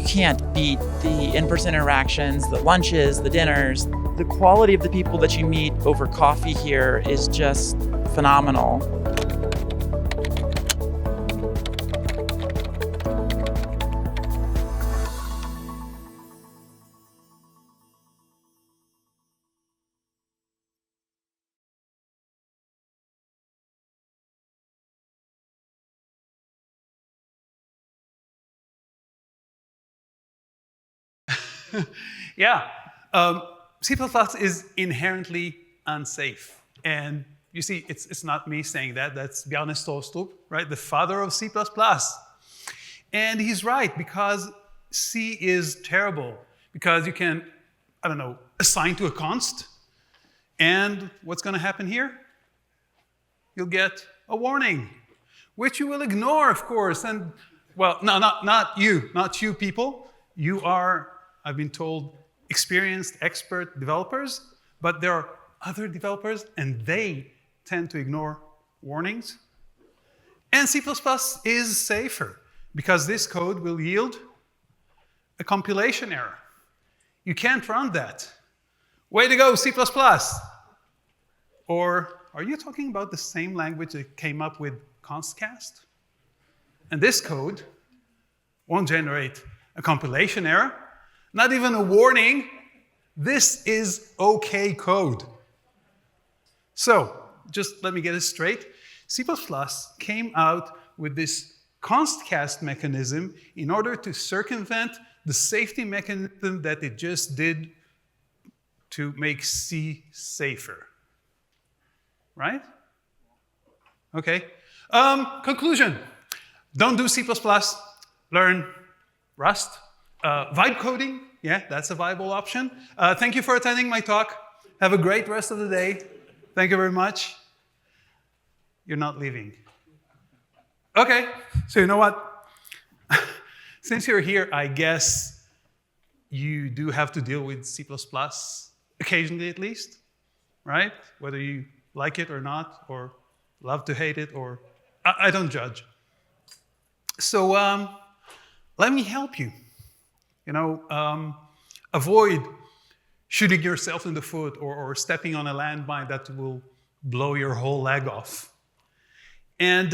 can't beat the in-person interactions, the lunches, the dinners. The quality of the people that you meet over coffee here is just phenomenal. Yeah, C++ is inherently unsafe. And you see, it's not me saying that, that's Bjarne Stroustrup, right? The father of C++. And he's right, because C is terrible. Because you can, I don't know, assign to a const. And what's going to happen here? You'll get a warning, which you will ignore, of course. And, well, no, not you people. You are, I've been told, experienced, expert developers, but there are other developers, and they tend to ignore warnings. And C++ is safer, because this code will yield a compilation error. You can't run that. Way to go, C++! Or are you talking about the same language that came up with constcast? And this code won't generate a compilation error, not even a warning. This is okay code. So, just let me get it straight. C++ came out with this constcast mechanism in order to circumvent the safety mechanism that it just did to make C safer. Right? Okay. Conclusion. Don't do C++. Learn Rust. Vibe coding, yeah, that's a viable option. Thank you for attending my talk. Have a great rest of the day. Thank you very much. You're not leaving. Okay, so you know what? Since you're here, I guess you do have to deal with C++, occasionally at least, right? Whether you like it or not, or love to hate it, or I don't judge. So let me help you. You know, avoid shooting yourself in the foot or stepping on a landmine that will blow your whole leg off. And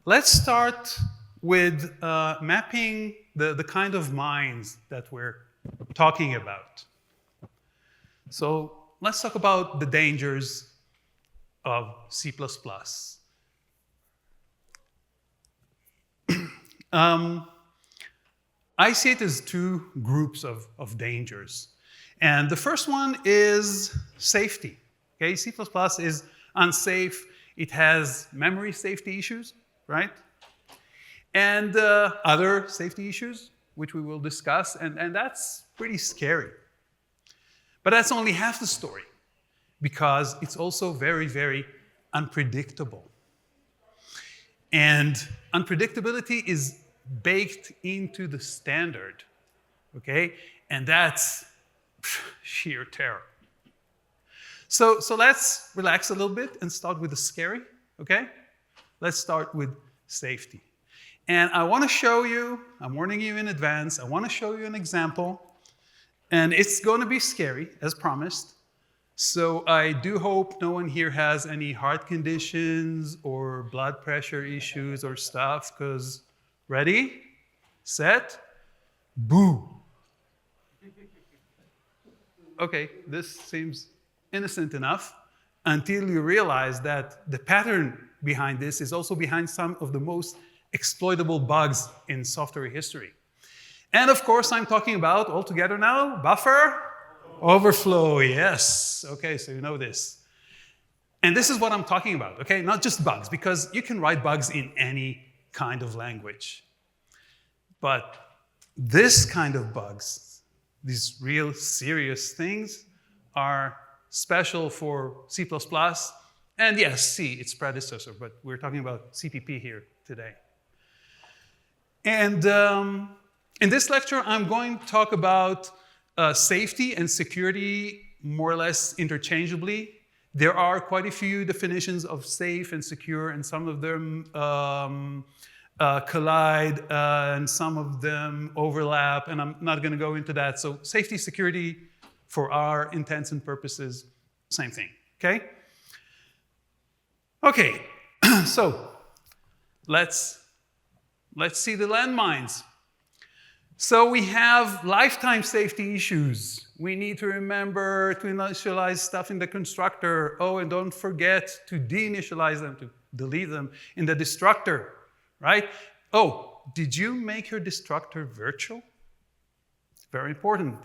let's start with mapping the kind of minds that we're talking about. So let's talk about the dangers of C++. I see it as two groups of dangers. And the first one is safety. Okay, C++ is unsafe. It has memory safety issues, right? And other safety issues, which we will discuss, and that's pretty scary. But that's only half the story, because it's also very, very unpredictable. And unpredictability is baked into the standard, okay? And that's sheer terror. So let's relax a little bit and start with the scary, okay? Let's start with safety. And I want to show you, I'm warning you in advance, I want to show you an example. And it's going to be scary, as promised. So I do hope no one here has any heart conditions or blood pressure issues or stuff, because ready, set, boo. Okay, this seems innocent enough until you realize that the pattern behind this is also behind some of the most exploitable bugs in software history. And of course, I'm talking about, all together now, buffer overflow, yes. Okay, so you know this. And this is what I'm talking about, okay? Not just bugs, because you can write bugs in any kind of language. But this kind of bugs, these real serious things, are special for C++, and yes, C, its predecessor, but we're talking about CPP here today. And in this lecture, I'm going to talk about safety and security more or less interchangeably. There are quite a few definitions of safe and secure, and some of them collide, and some of them overlap, and I'm not going to go into that. So safety, security, for our intents and purposes, same thing, okay? Okay, so let's see the landmines. So we have lifetime safety issues. We need to remember to initialize stuff in the constructor. Oh, and don't forget to deinitialize them, to delete them in the destructor, right? Oh, did you make your destructor virtual? Very important.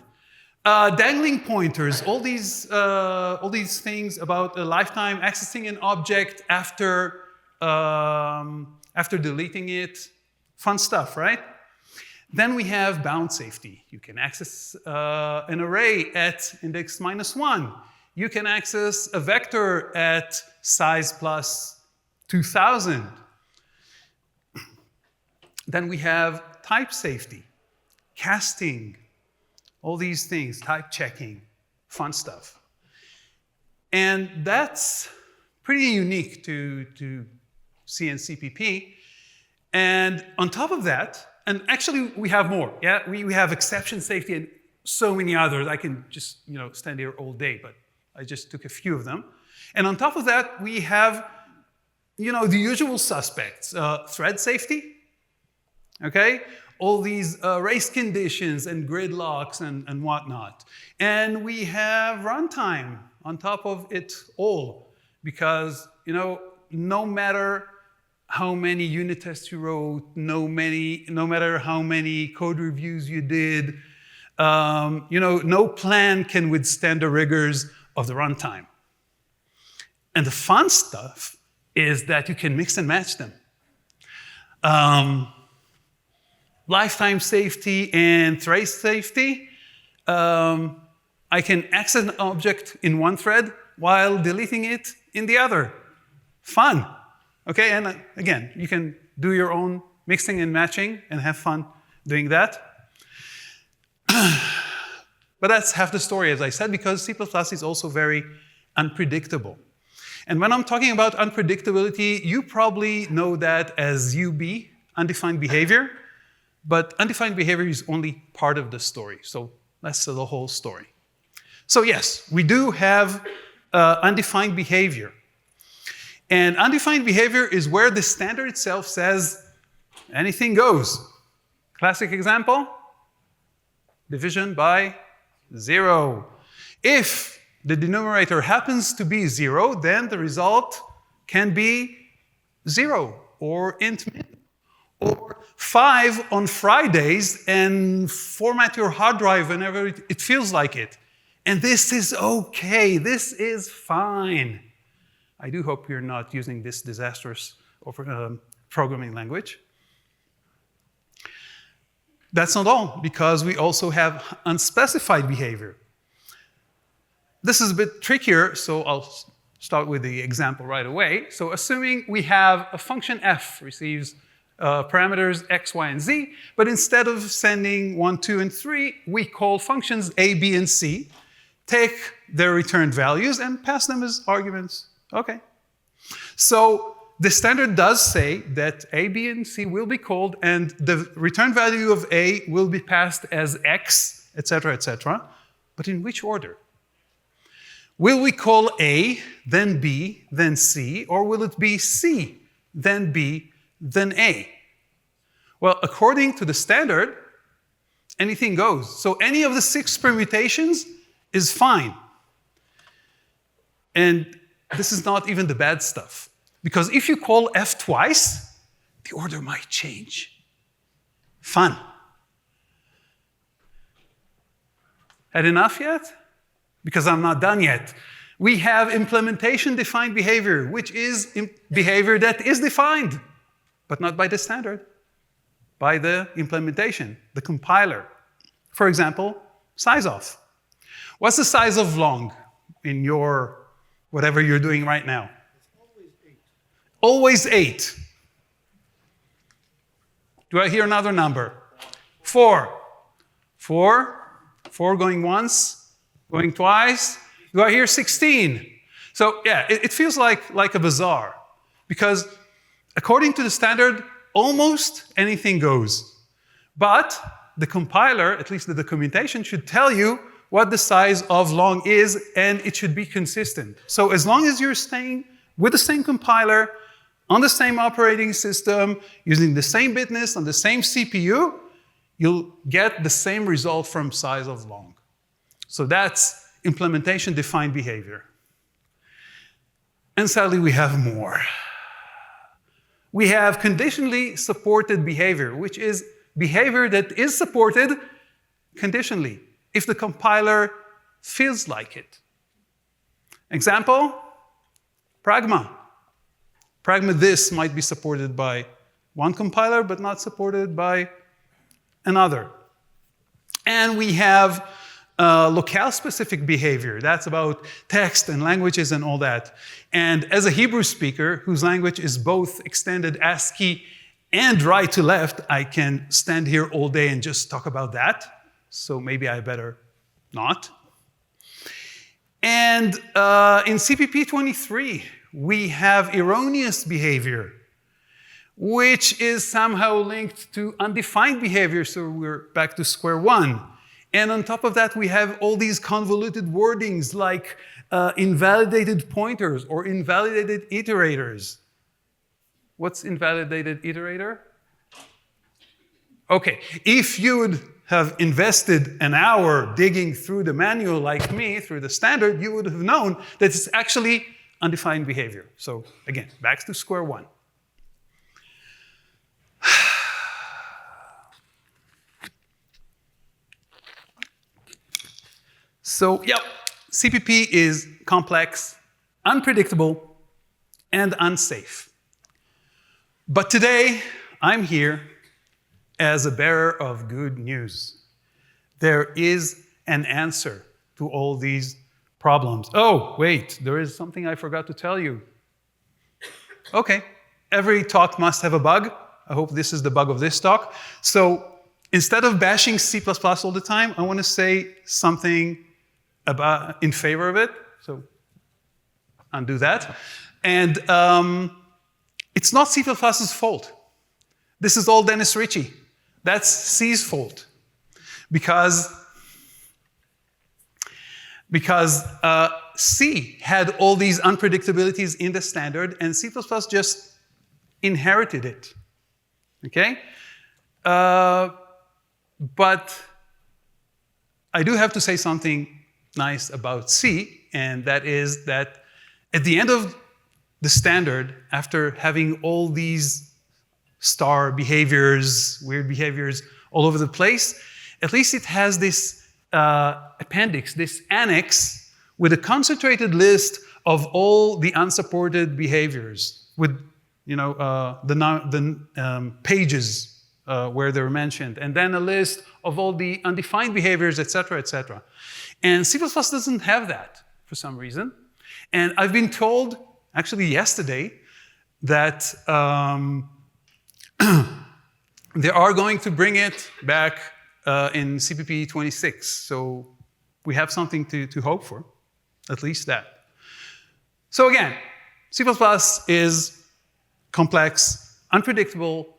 Dangling pointers, all these things about a lifetime accessing an object after deleting it. Fun stuff, right? Then we have bound safety. You can access an array at index -1. You can access a vector at size plus 2000. Then we have type safety, casting, all these things, type checking, fun stuff. And that's pretty unique to C and CPP. And on top of that, and actually we have more, yeah? We have exception safety and so many others. I can just stand here all day, but I just took a few of them. And on top of that, we have the usual suspects, thread safety, okay? All these race conditions and gridlocks and whatnot. And we have runtime on top of it all, because no matter how many unit tests you wrote, no matter how many code reviews you did, no plan can withstand the rigors of the runtime. And the fun stuff is that you can mix and match them. Lifetime safety and trace safety. I can access an object in one thread while deleting it in the other. Fun. Okay, and again, you can do your own mixing and matching and have fun doing that. But that's half the story, as I said, because C++ is also very unpredictable. And when I'm talking about unpredictability, you probably know that as UB, undefined behavior. But undefined behavior is only part of the story, so that's the whole story. So yes, we do have undefined behavior. And undefined behavior is where the standard itself says anything goes. Classic example, division by 0. If the denominator happens to be 0, then the result can be 0 or int min. Or 5 on Fridays and format your hard drive whenever it feels like it. And this is okay, this is fine. I do hope you're not using this disastrous programming language. That's not all, because we also have unspecified behavior. This is a bit trickier, so I'll start with the example right away. So assuming we have a function f receives parameters x, y, and z, but instead of sending 1, 2, and 3, we call functions a, b, and c, take their returned values, and pass them as arguments. Okay. So the standard does say that a, b, and c will be called, and the return value of a will be passed as x, etc., etc. But in which order? Will we call a, then b, then c, or will it be c, then b, then a? Well, according to the standard, anything goes. So any of the 6 permutations is fine. And this is not even the bad stuff. Because if you call f twice, the order might change. Fun. Had enough yet? Because I'm not done yet. We have implementation-defined behavior, which is behavior that is defined, but not by the standard, by the implementation, the compiler. For example, size of. What's the size of long in your whatever you're doing right now? It's Always always 8. 8. Do I hear another number? 4. 4. 4 going once, going twice. Do I hear 16? So yeah, it feels like a bazaar. Because according to the standard, almost anything goes. But the compiler, at least the documentation, should tell you what the size of long is, and it should be consistent. So as long as you're staying with the same compiler, on the same operating system, using the same bitness on the same CPU, you'll get the same result from size of long. So that's implementation-defined behavior. And sadly, we have more. We have conditionally supported behavior, which is behavior that is supported conditionally, if the compiler feels like it. Example, pragma. Pragma this might be supported by one compiler, but not supported by another. And we have locale-specific behavior. That's about text and languages and all that. And as a Hebrew speaker, whose language is both extended ASCII and right to left, I can stand here all day and just talk about that. So maybe I better not. And in CPP 23, we have erroneous behavior, which is somehow linked to undefined behavior, so we're back to square one. And on top of that, we have all these convoluted wordings like invalidated pointers or invalidated iterators. What's invalidated iterator? Okay, if you would have invested an hour digging through the manual like me, through the standard, you would have known that it's actually undefined behavior. So again, back to square one. So, yep, CPP is complex, unpredictable, and unsafe. But today, I'm here as a bearer of good news. There is an answer to all these problems. Oh, wait, there is something I forgot to tell you. Okay, every talk must have a bug. I hope this is the bug of this talk. So instead of bashing C++ all the time, I want to say something in favor of it. So undo that. And it's not C++'s fault. This is all Dennis Ritchie. That's C's fault. Because C had all these unpredictabilities in the standard, and C++ just inherited it. Okay? But I do have to say something nice about C, and that is that at the end of the standard, after having all these star behaviors, weird behaviors all over the place, at least it has this appendix, this annex, with a concentrated list of all the unsupported behaviors, with the pages where they're mentioned, and then a list of all the undefined behaviors, etc., etc. And C++ doesn't have that for some reason. And I've been told, actually yesterday, that they are going to bring it back in CPP 26. So we have something to hope for, at least that. So again, C++ is complex, unpredictable,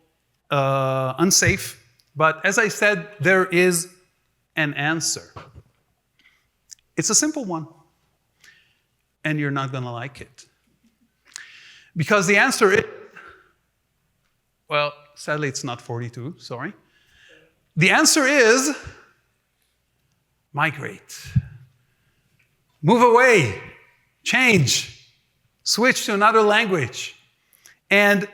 unsafe, but as I said, there is an answer. It's a simple one, and you're not going to like it. Because the answer is, well, sadly it's not 42, sorry. The answer is migrate. Move away, change, switch to another language. And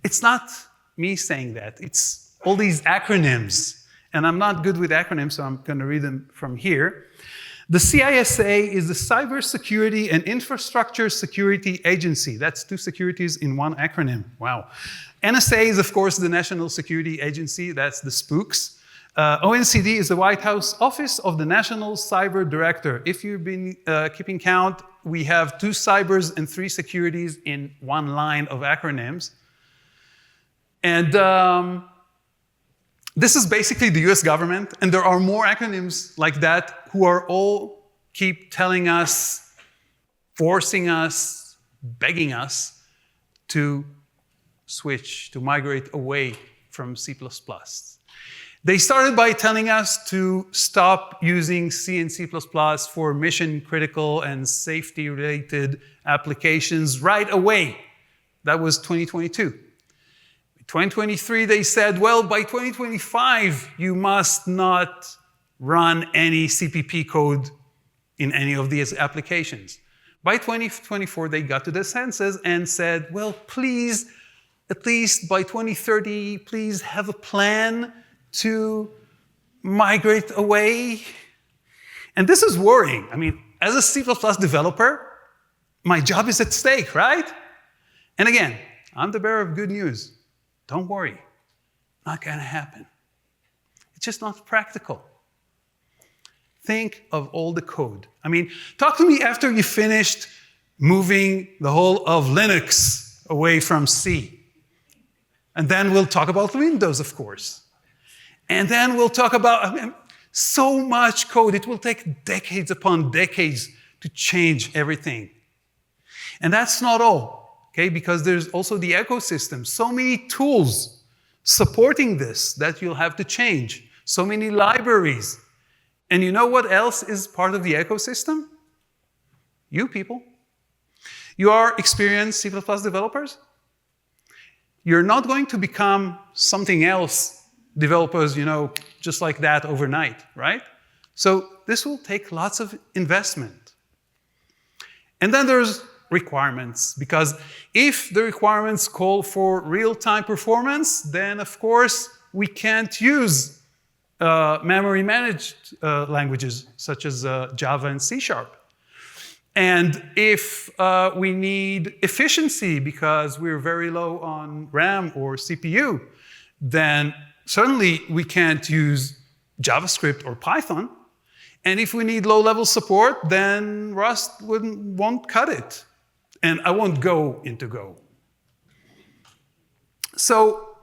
it's not me saying that, it's all these acronyms. And I'm not good with acronyms, so I'm going to read them from here. The CISA is the Cybersecurity and Infrastructure Security Agency. That's two securities in one acronym. Wow. NSA is, of course, the National Security Agency. That's the spooks. ONCD is the White House Office of the National Cyber Director. If you've been keeping count, we have 2 cybers and 3 securities in one line of acronyms. And this is basically the US government, and there are more acronyms like that who are all keep telling us, forcing us, begging us to switch, to migrate away from C++. They started by telling us to stop using C and C++ for mission-critical and safety-related applications right away. That was 2022. 2023, they said, well, by 2025, you must not run any CPP code in any of these applications. By 2024, they got to the census and said, well, please, at least by 2030, please have a plan to migrate away. And this is worrying. I mean, as a C++ developer, my job is at stake, right? And again, I'm the bearer of good news. Don't worry, not gonna happen. It's just not practical. Think of all the code. I mean, talk to me after you finished moving the whole of Linux away from C. And then we'll talk about Windows, of course. And then we'll talk about so much code. It will take decades upon decades to change everything. And that's not all, okay? Because there's also the ecosystem. So many tools supporting this that you'll have to change. So many libraries. And you know what else is part of the ecosystem? You people. You are experienced C++ developers. You're not going to become something else developers, just like that overnight, right? So this will take lots of investment. And then there's requirements, because if the requirements call for real-time performance, then of course we can't use memory-managed languages such as Java and C#. And if we need efficiency because we're very low on RAM or CPU, then certainly we can't use JavaScript or Python. And if we need low-level support, then Rust won't cut it. And I won't go into Go. So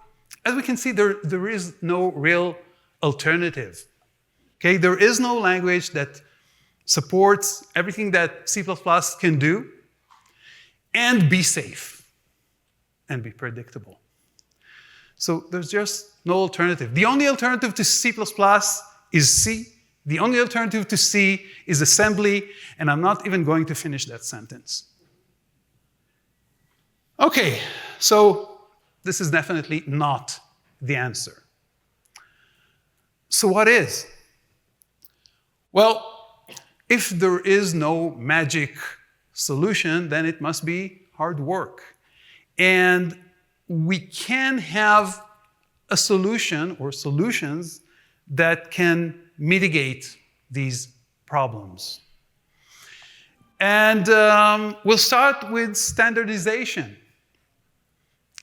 as we can see, there is no real alternative. Okay? There is no language that supports everything that C++ can do and be safe and be predictable. So there's just no alternative. The only alternative to C++ is C. The only alternative to C is assembly, and I'm not even going to finish that sentence. Okay, so this is definitely not the answer. So what is? Well, if there is no magic solution, then it must be hard work. And we can have a solution or solutions that can mitigate these problems. And we'll start with standardization.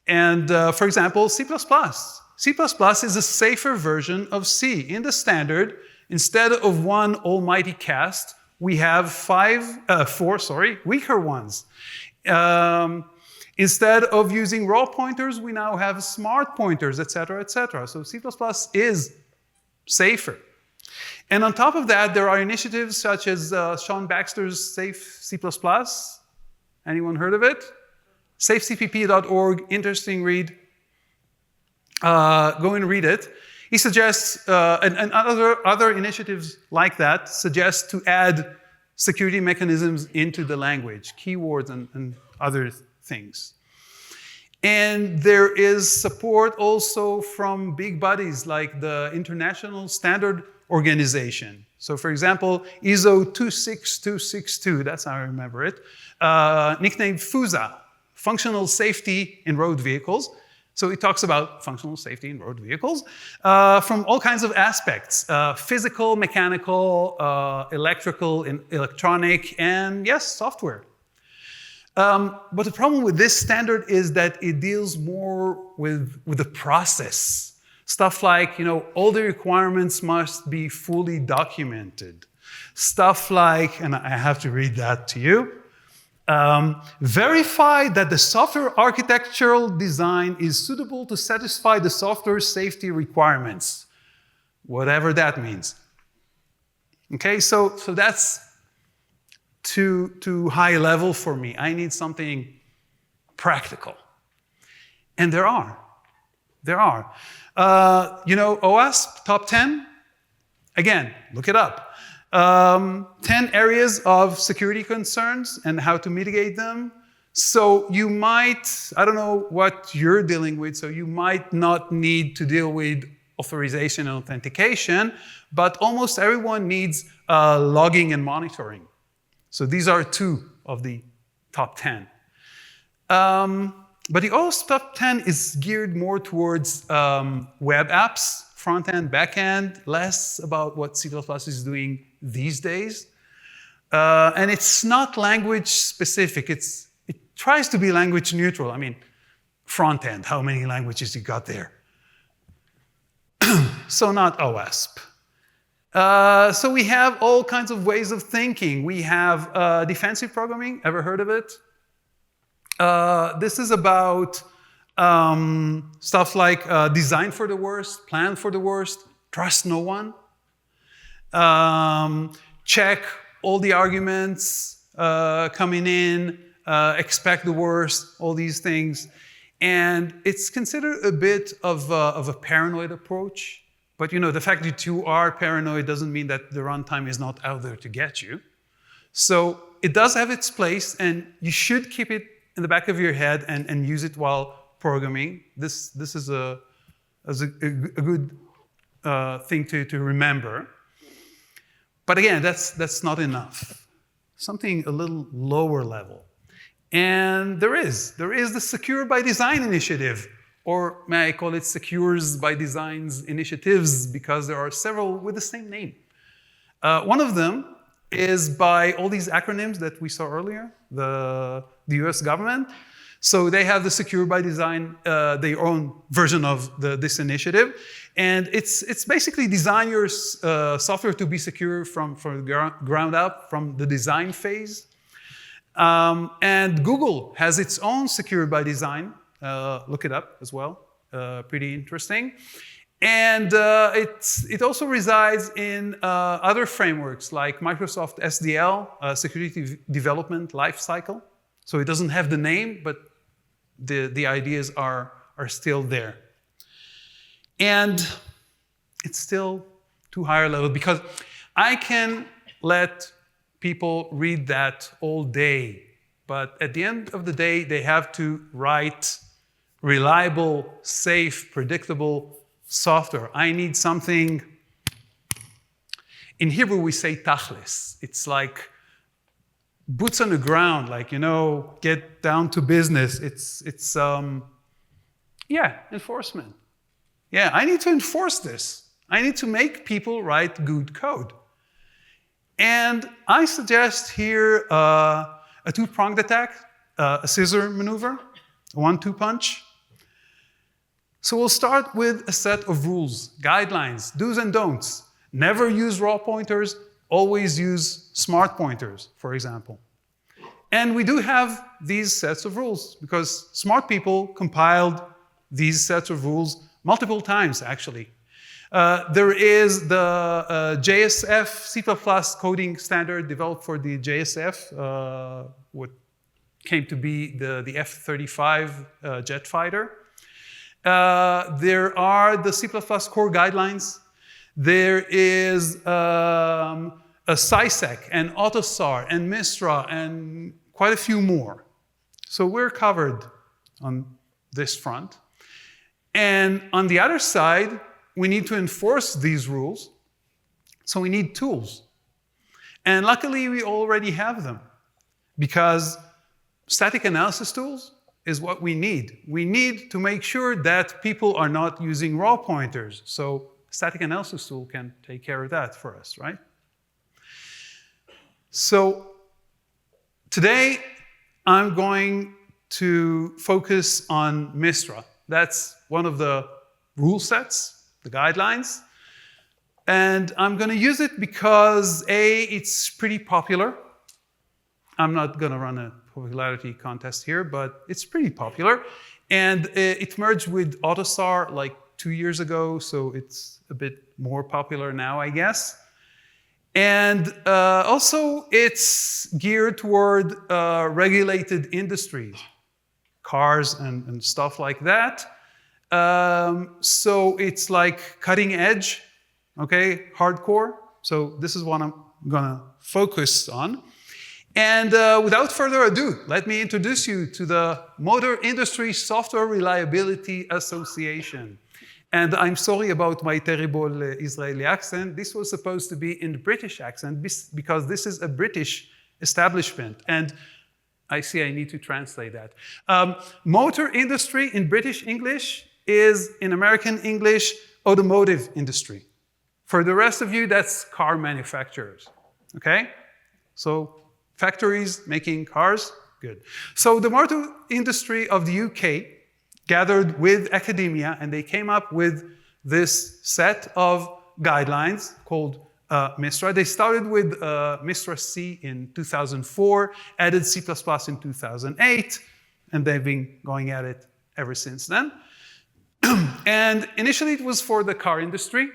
And for example, C++. C++ is a safer version of C. In the standard, instead of one almighty cast, we have four weaker ones. Instead of using raw pointers, we now have smart pointers, etc., etc. So C++ is safer. And on top of that, there are initiatives such as Sean Baxter's Safe C++. Anyone heard of it? safecpp.org, interesting read. Go and read it. He suggests, and other initiatives like that, suggest to add security mechanisms into the language, keywords and other things. And there is support also from big bodies like the International Standard Organization. So for example, ISO 26262, that's how I remember it, nicknamed FUSA, Functional Safety in Road Vehicles. So it talks about functional safety in road vehicles from all kinds of aspects, physical, mechanical, electrical, electronic, and yes, software. But the problem with this standard is that it deals more with the process. Stuff like, all the requirements must be fully documented. Stuff like, and I have to read that to you, verify that the software architectural design is suitable to satisfy the software safety requirements, whatever that means. Okay, so that's too high level for me. I need something practical. And there are. There are. You know, OWASP, top 10? Again, look it up. 10 areas of security concerns and how to mitigate them. So you might, I don't know what you're dealing with, so you might not need to deal with authorization and authentication, but almost everyone needs logging and monitoring. So these are 2 of the top 10. But the OWASP top 10 is geared more towards web apps, front-end, back-end, less about what C++ is doing these days. And it's not language specific. It tries to be language neutral. I mean, front-end, how many languages you got there? So not OWASP. So we have all kinds of ways of thinking. We have defensive programming. Ever heard of it? This is about stuff like design for the worst, plan for the worst, trust no one, check all the arguments coming in, expect the worst, all these things. And it's considered a bit of a paranoid approach. But you know, the fact that you are paranoid doesn't mean that the runtime is not out there to get you. So it does have its place, and you should keep it in the back of your head and use it while programming. This is a good thing to remember. But again, that's not enough. Something a little lower level. And there is the Secure by Design initiative, or may I call it Secures by Designs initiatives, because there are several with the same name. One of them is by all these acronyms that we saw earlier, the US government. So they have the Secure by Design, their own version of this initiative. And it's basically design your software to be secure from the ground up, from the design phase. And Google has its own Secure by Design. Look it up as well. Pretty interesting. And it also resides in other frameworks like Microsoft SDL, Security Development Lifecycle. So it doesn't have the name, but the ideas are still there. And it's still too higher level, because I can let people read that all day, but at the end of the day, they have to write reliable, safe, predictable software. I need something. In Hebrew, we say tachlis. It's like boots on the ground, like, you know, get down to business. It's enforcement. Yeah, I need to enforce this. I need to make people write good code. And I suggest here a two-pronged attack, a scissor maneuver, a 1-2 punch. So we'll start with a set of rules, guidelines, do's and don'ts. Never use raw pointers, always use smart pointers, for example. And we do have these sets of rules because smart people compiled these sets of rules multiple times, actually. There is the JSF C++ coding standard developed for the JSF, what came to be the F-35 jet fighter. There are the C++ core guidelines. There is a CISEC and AutoSAR and MISRA and quite a few more. So we're covered on this front. And on the other side, we need to enforce these rules. So we need tools. And luckily, we already have them, because static analysis tools is what we need. We need to make sure that people are not using raw pointers. So static analysis tool can take care of that for us, right? So today, I'm going to focus on MISRA. That's one of the rule sets, the guidelines. And I'm going to use it because, A, it's pretty popular. I'm not going to run a popularity contest here, but it's pretty popular. And it merged with AutoSAR like 2 years ago, so it's a bit more popular now, I guess. And also, it's geared toward regulated industries. cars and stuff like that. So it's like cutting edge, okay, hardcore. So this is what I'm gonna focus on. And without further ado, let me introduce you to the Motor Industry Software Reliability Association. And I'm sorry about my terrible Israeli accent. This was supposed to be in the British accent because this is a British establishment. And I see I need to translate that. Motor industry in British English is, in American English, automotive industry. For the rest of you, that's car manufacturers, okay? So factories making cars, good. So the motor industry of the UK gathered with academia and they came up with this set of guidelines called MISRA. They started with MISRA C in 2004, added C++ in 2008, and they've been going at it ever since then. And initially it was for the car industry.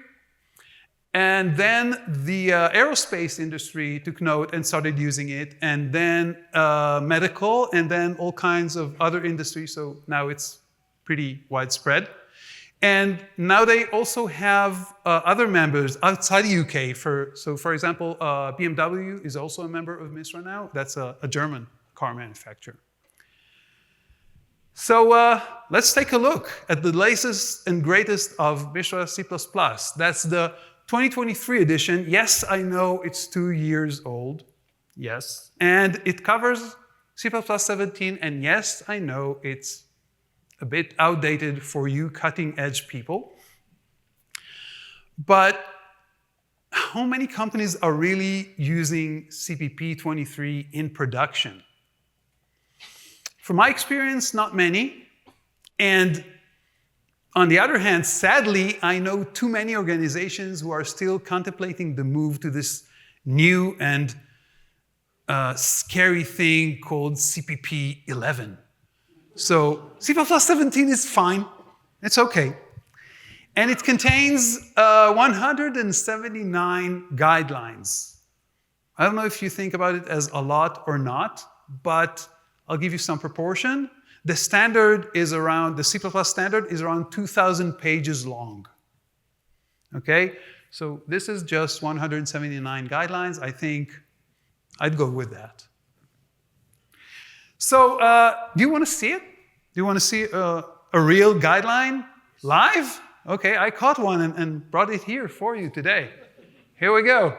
And then the aerospace industry took note and started using it, and then medical, and then all kinds of other industries. So now it's pretty widespread. And now they also have other members outside the UK. So for example, BMW is also a member of MISRA now. That's a German car manufacturer. So let's take a look at the latest and greatest of MISRA C++. That's the 2023 edition. Yes, I know it's 2 years old. Yes. And it covers C++ 17. And yes, I know it's a bit outdated for you cutting-edge people. But how many companies are really using CPP 23 in production? From my experience, not many. And on the other hand, sadly, I know too many organizations who are still contemplating the move to this new and scary thing called CPP 11. So C++ 17 is fine. It's okay. And it contains 179 guidelines. I don't know if you think about it as a lot or not, but I'll give you some proportion. The standard is around, the C++ standard is around 2,000 pages long. Okay? So this is just 179 guidelines. I think I'd go with that. So do you want to see it? Do you want to see a real guideline live? Okay, I caught one and brought it here for you today. Here we go.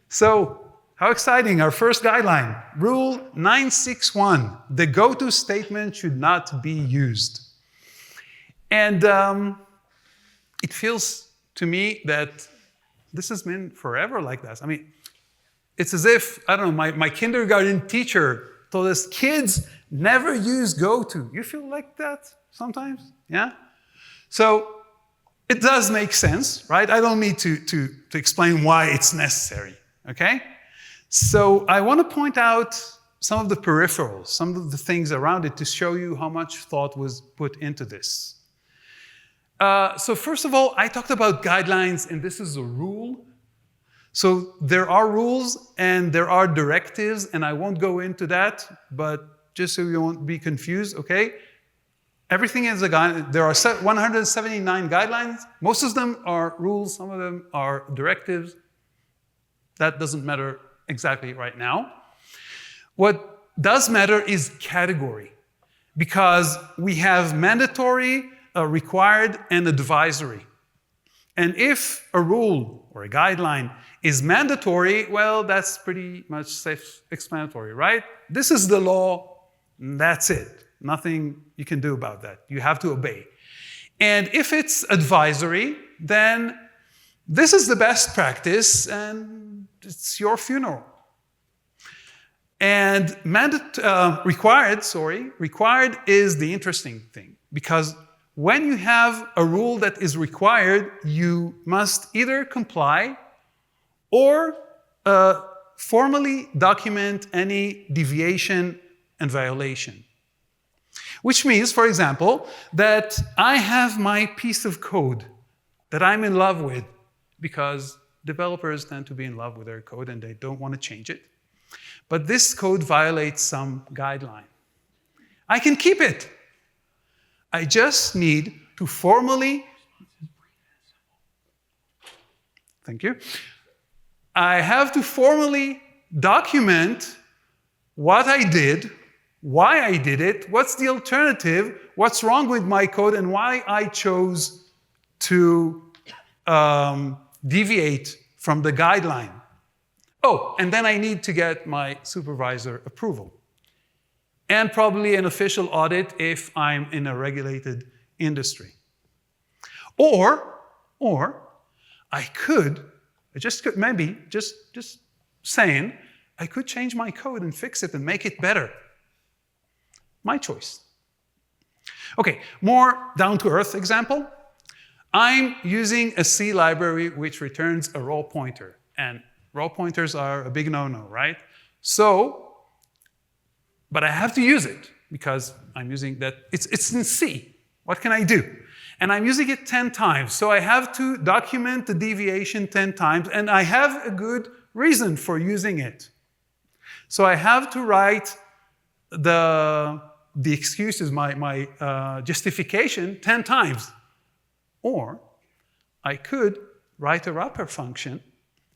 So, how exciting, our first guideline. Rule 961, the go-to statement should not be used. And it feels to me that this has been forever like that. I mean, it's as if, I don't know, my kindergarten teacher told us, kids, never use go-to. You feel like that sometimes? Yeah? So it does make sense, right? I don't need to explain why it's necessary, okay? So I want to point out some of the peripherals, some of the things around it to show you how much thought was put into this. So first of all, I talked about guidelines, and this is a rule. So there are rules and there are directives, and I won't go into that, but just so you won't be confused, okay? Everything is a guide. There are 179 guidelines. Most of them are rules, some of them are directives. That doesn't matter exactly right now. What does matter is category, because we have mandatory, required, and advisory. And if a rule or a guideline is mandatory, well, that's pretty much self-explanatory, right? This is the law, and that's it. Nothing you can do about that. You have to obey. And if it's advisory, then this is the best practice, and it's your funeral. And required is the interesting thing, because when you have a rule that is required, you must either comply or formally document any deviation and violation. Which means, for example, that I have my piece of code that I'm in love with, because developers tend to be in love with their code and they don't want to change it. But this code violates some guideline. I can keep it. I just need to formally, thank you. I have to formally document what I did, why I did it, what's the alternative, what's wrong with my code, and why I chose to deviate from the guideline. Oh, and then I need to get my supervisor approval. And probably an official audit if I'm in a regulated industry. Or I could, maybe, just saying, I could change my code and fix it and make it better. My choice. Okay, more down-to-earth example. I'm using a C library which returns a raw pointer. And raw pointers are a big no-no, right? But I have to use it because I'm using that, it's in C. What can I do? And I'm using it 10 times. So I have to document the deviation 10 times, and I have a good reason for using it. So I have to write the excuses, my justification 10 times. Or I could write a wrapper function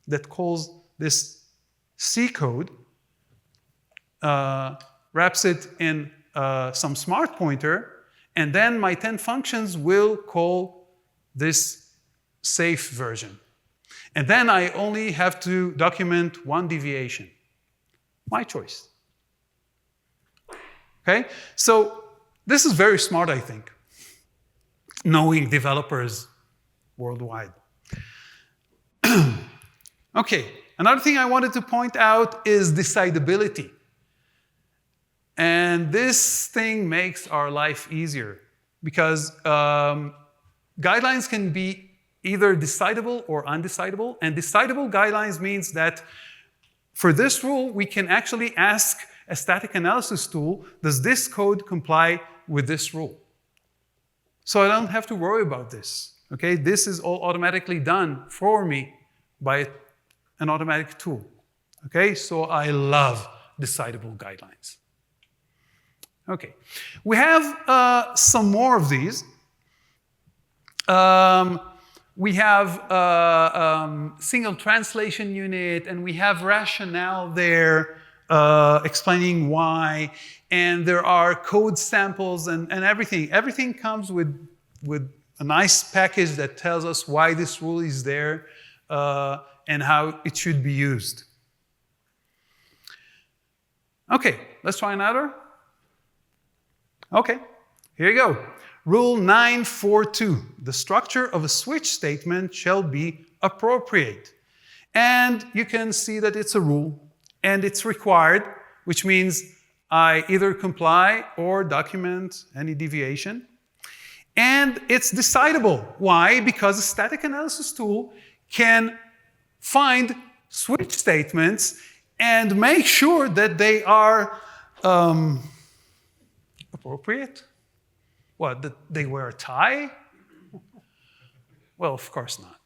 that calls this C code, wraps it in some smart pointer, and then my 10 functions will call this safe version. And then I only have to document one deviation. My choice. Okay? So this is very smart, I think, knowing developers worldwide. Okay, another thing I wanted to point out is decidability. And this thing makes our life easier because guidelines can be either decidable or undecidable. And decidable guidelines means that for this rule, we can actually ask a static analysis tool, does this code comply with this rule? So I don't have to worry about this. Okay, this is all automatically done for me by an automatic tool. Okay, so I love decidable guidelines. Okay, we have some more of these. We have single translation unit, and we have rationale there explaining why, and there are code samples and everything. Everything comes with a nice package that tells us why this rule is there and how it should be used. Okay, let's try another. Okay, here you go. Rule 942, the structure of a switch statement shall be appropriate. And you can see that it's a rule and it's required, which means I either comply or document any deviation. And it's decidable. Why? Because a static analysis tool can find switch statements and make sure that they are appropriate. What, that they wear a tie? Well, of course not.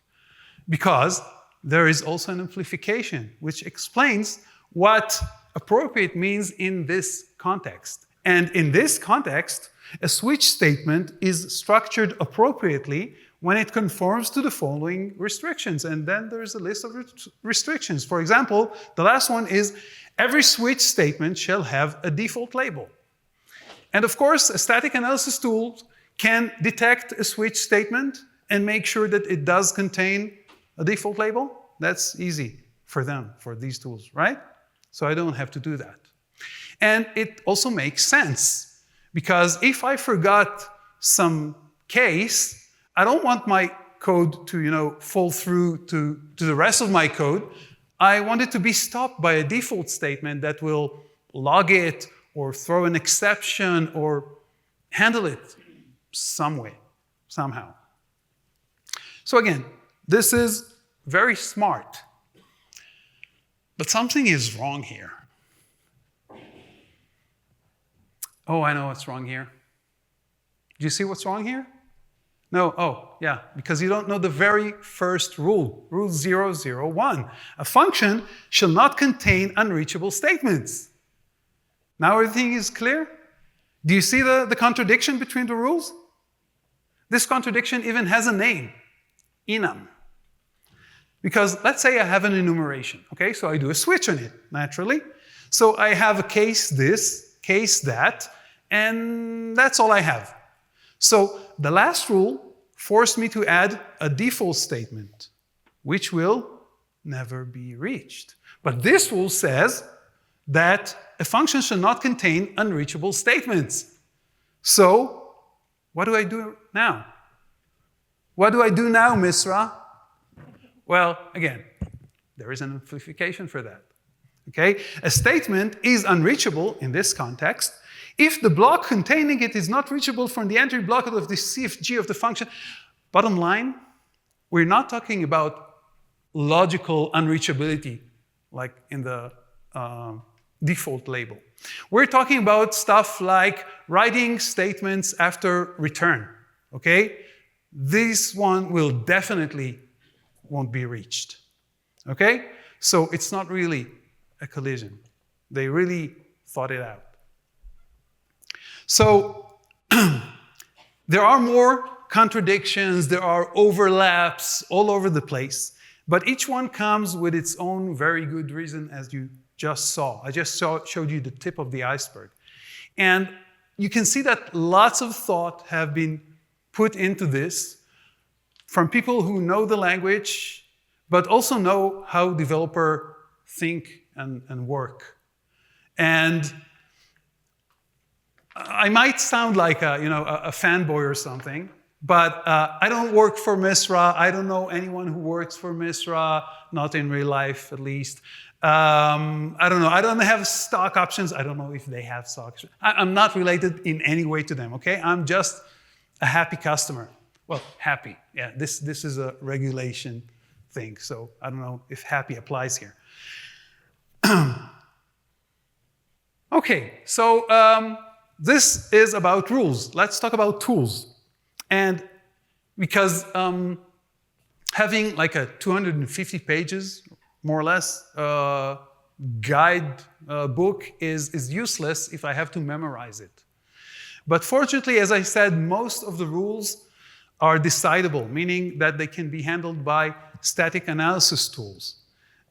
Because there is also an amplification, which explains what appropriate means in this context. And in this context, a switch statement is structured appropriately when it conforms to the following restrictions. And then there's a list of restrictions. For example, the last one is every switch statement shall have a default label. And of course, a static analysis tool can detect a switch statement and make sure that it does contain a default label. That's easy for them, for these tools, right? So I don't have to do that. And it also makes sense, because if I forgot some case, I don't want my code to, fall through to the rest of my code. I want it to be stopped by a default statement that will log it or throw an exception or handle it some way, somehow. So again, this is very smart. But something is wrong here. Oh, I know what's wrong here. Do you see what's wrong here? No, oh, yeah, because you don't know the very first rule, rule 001. A function shall not contain unreachable statements. Now everything is clear? Do you see the contradiction between the rules? This contradiction even has a name, enum. Because let's say I have an enumeration, okay? So I do a switch on it, naturally. So I have a case this, case that, and that's all I have. So the last rule forced me to add a default statement, which will never be reached. But this rule says that a function should not contain unreachable statements. So what do I do now? What do I do now, MISRA? Well, again, there is an amplification for that. Okay? A statement is unreachable in this context if the block containing it is not reachable from the entry block of the CFG of the function. Bottom line, we're not talking about logical unreachability like in the default label. We're talking about stuff like writing statements after return. Okay? This one will definitely won't be reached. Okay? So it's not really a collision. They really thought it out. So there are more contradictions, there are overlaps all over the place, but each one comes with its own very good reason, as you just saw. I just showed you the tip of the iceberg. And you can see that lots of thought have been put into this from people who know the language, but also know how developers think and work. And I might sound like a fanboy or something, but I don't work for MISRA. I don't know anyone who works for MISRA, not in real life at least. I don't know. I don't have stock options. I don't know if they have stock options. I'm not related in any way to them, okay? I'm just a happy customer. Well, happy. Yeah, this is a regulation thing, so I don't know if happy applies here. Okay, so this is about rules. Let's talk about tools. And because having like a 250 pages, more or less, guide book is useless if I have to memorize it. But fortunately, as I said, most of the rules are decidable, meaning that they can be handled by static analysis tools.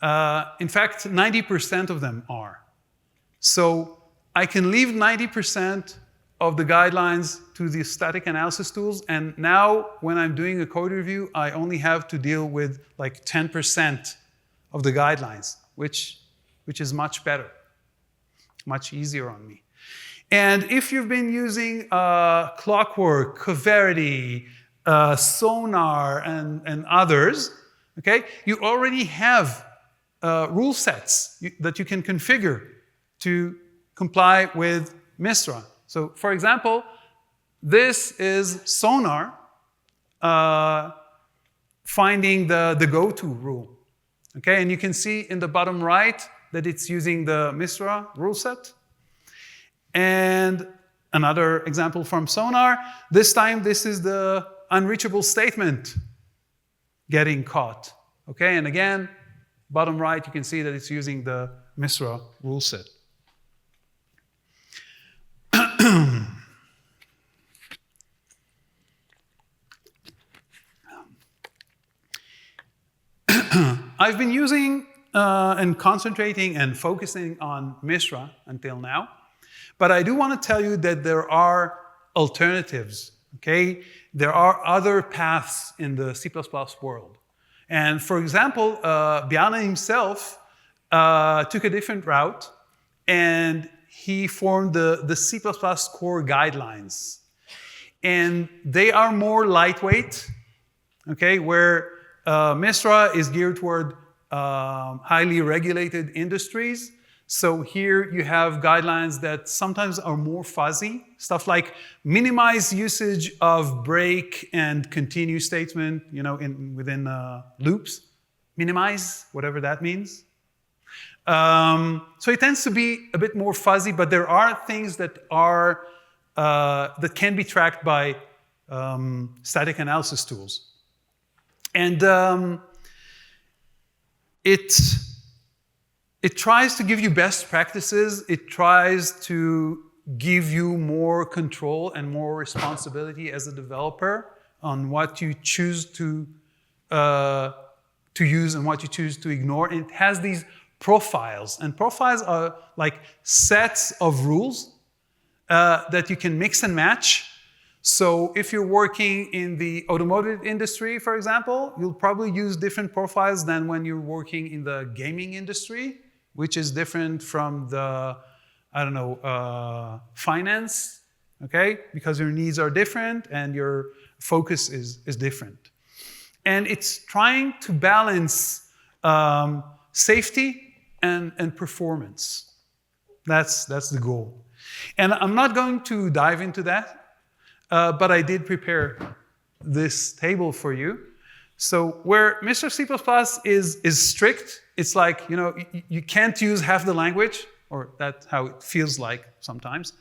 In fact, 90% of them are. So I can leave 90% of the guidelines to the static analysis tools, and now when I'm doing a code review, I only have to deal with like 10% of the guidelines, which is much better, much easier on me. And if you've been using Clockwork, Coverity, Sonar, and others, okay, you already have rule sets that you can configure to comply with MISRA. So, for example, this is Sonar finding the go-to rule. Okay, and you can see in the bottom right that it's using the MISRA rule set. And another example from Sonar, this time this is the unreachable statement getting caught. Okay, and again, bottom right, you can see that it's using the MISRA rule set. I've been using and concentrating and focusing on MISRA until now, but I do want to tell you that there are alternatives, okay? There are other paths in the C++ world. And for example, Bjarne himself took a different route, and he formed the C++ core guidelines. And they are more lightweight, okay, where MISRA is geared toward highly regulated industries. So here you have guidelines that sometimes are more fuzzy, stuff like minimize usage of break and continue statement, within loops. Minimize, whatever that means. So it tends to be a bit more fuzzy, but there are things that are that can be tracked by static analysis tools. And it tries to give you best practices. It tries to give you more control and more responsibility as a developer on what you choose to use and what you choose to ignore. And it has these profiles, and profiles are like sets of rules that you can mix and match. So if you're working in the automotive industry, for example, you'll probably use different profiles than when you're working in the gaming industry, which is different from the, I don't know, finance, okay? Because your needs are different and your focus is different. And it's trying to balance safety and performance. That's the goal. And I'm not going to dive into that, but I did prepare this table for you. So where MISRA C++ is strict, it's like, you know, you can't use half the language, or that's how it feels like sometimes.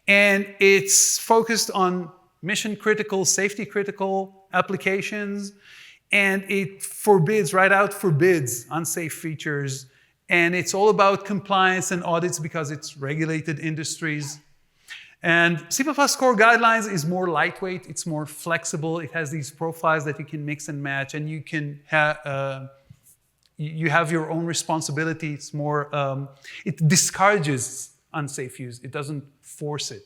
And it's focused on mission-critical, safety-critical applications, and it forbids, right out forbids unsafe features. And it's all about compliance and audits because it's regulated industries. And C++ core guidelines is more lightweight, it's more flexible, it has these profiles that you can mix and match, and you can you have your own responsibility. It's more, it discourages unsafe use, it doesn't force it,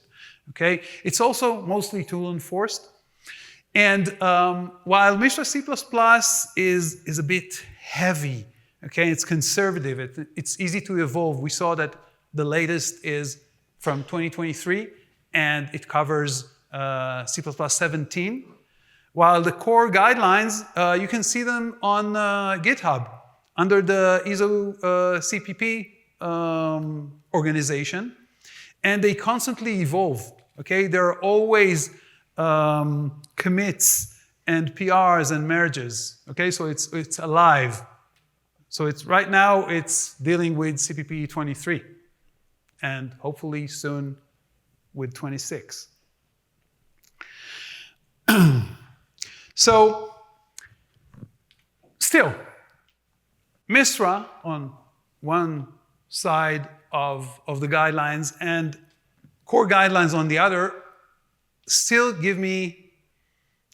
okay? It's also mostly tool enforced. And while MISRA C++ is a bit heavy, okay, it's conservative, it's easy to evolve. We saw that the latest is from 2023, and it covers C++ 17. While the core guidelines, you can see them on GitHub under the ISO CPP organization, and they constantly evolve, okay? There are always commits and PRs and merges, okay? So it's alive. So right now it's dealing with CPP 23, and hopefully soon with 26. So still, MISRA on one side of the guidelines and core guidelines on the other still give me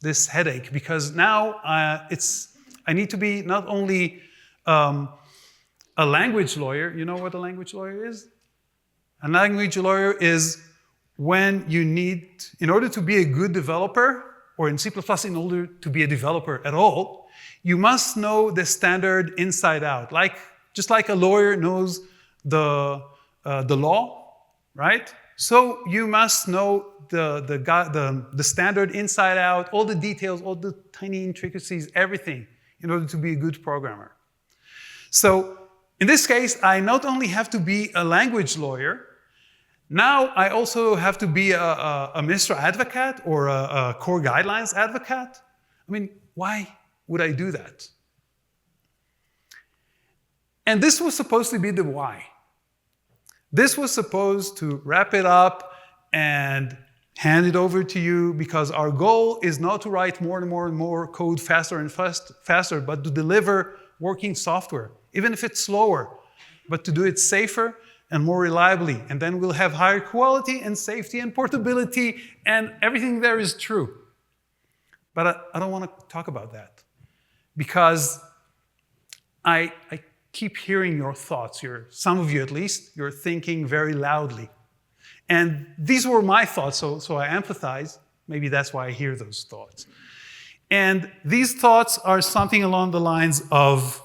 this headache, because now I need to be not only a language lawyer. You know what a language lawyer is? A language lawyer is when you need, in order to be a good developer, or in C++, in order to be a developer at all, you must know the standard inside out. Just like a lawyer knows the law, right? So you must know the standard inside out, all the details, all the tiny intricacies, everything, in order to be a good programmer. So in this case, I not only have to be a language lawyer, now I also have to be a MISRA advocate or a core guidelines advocate. I mean, why would I do that? And this was supposed to be the why. This was supposed to wrap it up and hand it over to you, because our goal is not to write more and more and more code faster and faster, but to deliver working software, even if it's slower, but to do it safer and more reliably. And then we'll have higher quality and safety and portability, and everything there is true. But I don't want to talk about that, because I keep hearing your thoughts. Some of you at least, you're thinking very loudly. And these were my thoughts, so I empathize. Maybe that's why I hear those thoughts. And these thoughts are something along the lines of,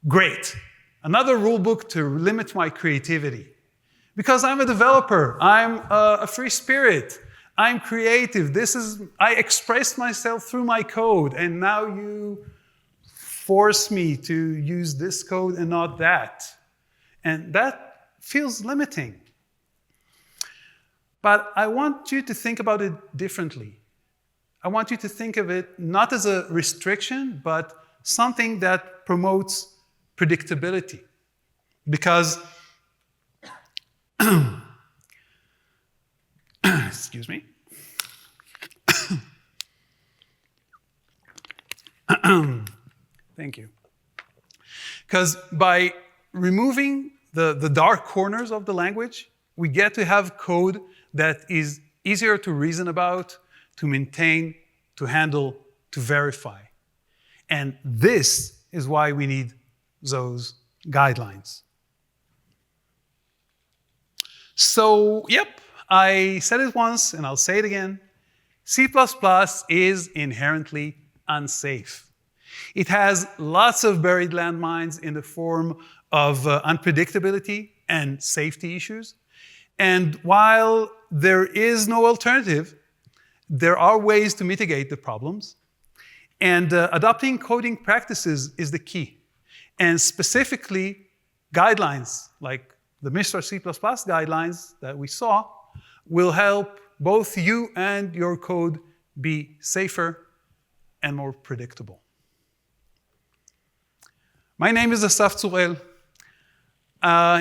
great, another rule book to limit my creativity. Because I'm a developer, I'm a free spirit, I'm creative, I expressed myself through my code, and now you force me to use this code and not that. And that feels limiting. But I want you to think about it differently. I want you to think of it not as a restriction, but something that promotes predictability. Because, excuse me. Thank you. Because by removing the dark corners of the language, we get to have code that is easier to reason about, to maintain, to handle, to verify. And this is why we need those guidelines. So, yep, I said it once and I'll say it again. C++ is inherently unsafe. It has lots of buried landmines in the form of unpredictability and safety issues. And while there is no alternative, there are ways to mitigate the problems. And adopting coding practices is the key. And specifically, guidelines like the MISRA C++ guidelines that we saw will help both you and your code be safer and more predictable. My name is Assaf Tzur-El.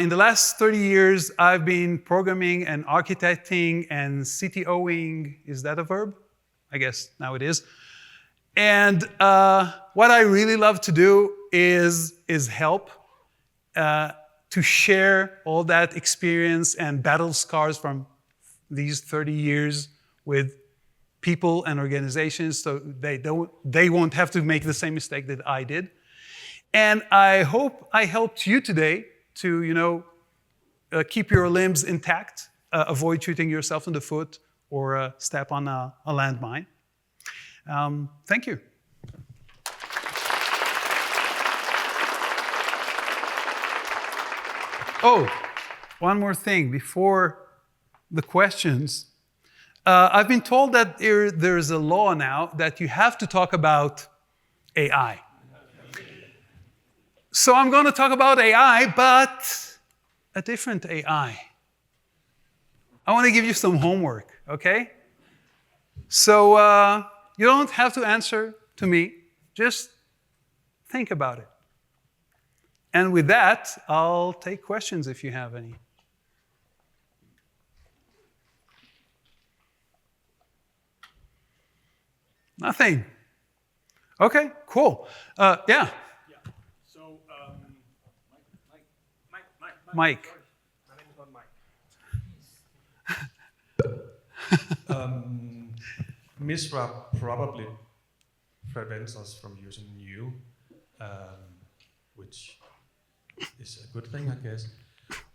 In the last 30 years, I've been programming and architecting and CTOing. Is that a verb? I guess now it is. And what I really love to do is help to share all that experience and battle scars from these 30 years with people and organizations so they won't have to make the same mistake that I did. And I hope I helped you today to, keep your limbs intact, avoid shooting yourself in the foot or step on a landmine. Thank you. Oh, one more thing before the questions. I've been told that there's a law now that you have to talk about AI. So I'm going to talk about AI, but a different AI. I want to give you some homework, okay? So you don't have to answer to me. Just think about it. And with that, I'll take questions if you have any. Nothing. Okay, cool. Yeah. So, Mike. My name is not Mike. MISRA probably prevents us from using new, which is a good thing, I guess.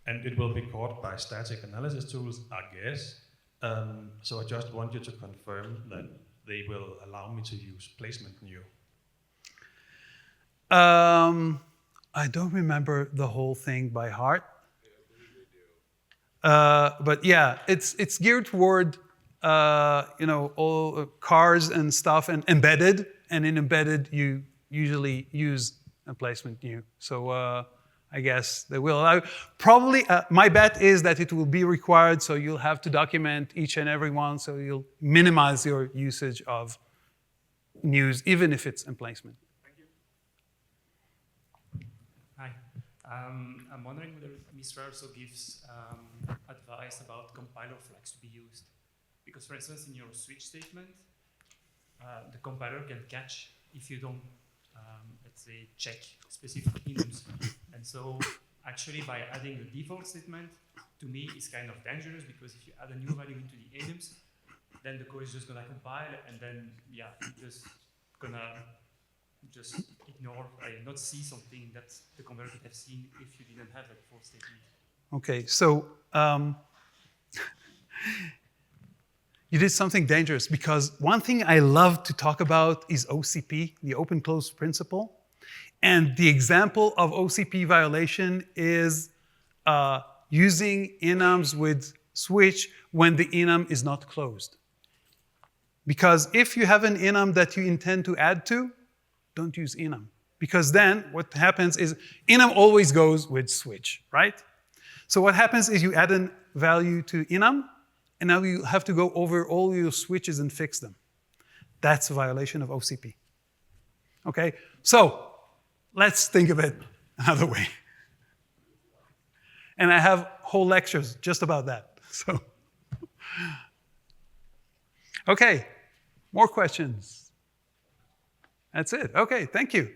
And it will be caught by static analysis tools, I guess. So I just want you to confirm that they will allow me to use placement new. I don't remember the whole thing by heart. But yeah, it's geared toward all cars and stuff and embedded. And in embedded, you usually use a placement new. So I guess they will. Probably, my bet is that it will be required. So you'll have to document each and every one. So you'll minimize your usage of news, even if it's in placement. Hi. I'm wondering whether MISRA also gives advice about compiler flags to be used. Because, for instance, in your switch statement, the compiler can catch if you don't, let's say, check specific enums. And so, actually, by adding the default statement, to me, is kind of dangerous because if you add a new value into the enums, then the code is just going to compile, and then, yeah, you're just going to just ignore, not see something that the compiler could have seen if you didn't have a default statement. Okay, so you did something dangerous because one thing I love to talk about is OCP, the open close principle. And the example of OCP violation is using enums with switch when the enum is not closed. Because if you have an enum that you intend to add to, don't use enum. Because then what happens is enum always goes with switch, right? So what happens is you add a value to enum, and now you have to go over all your switches and fix them. That's a violation of OCP. Okay, so let's think of it another way. And I have whole lectures just about that. So, okay, more questions? That's it. Okay, thank you.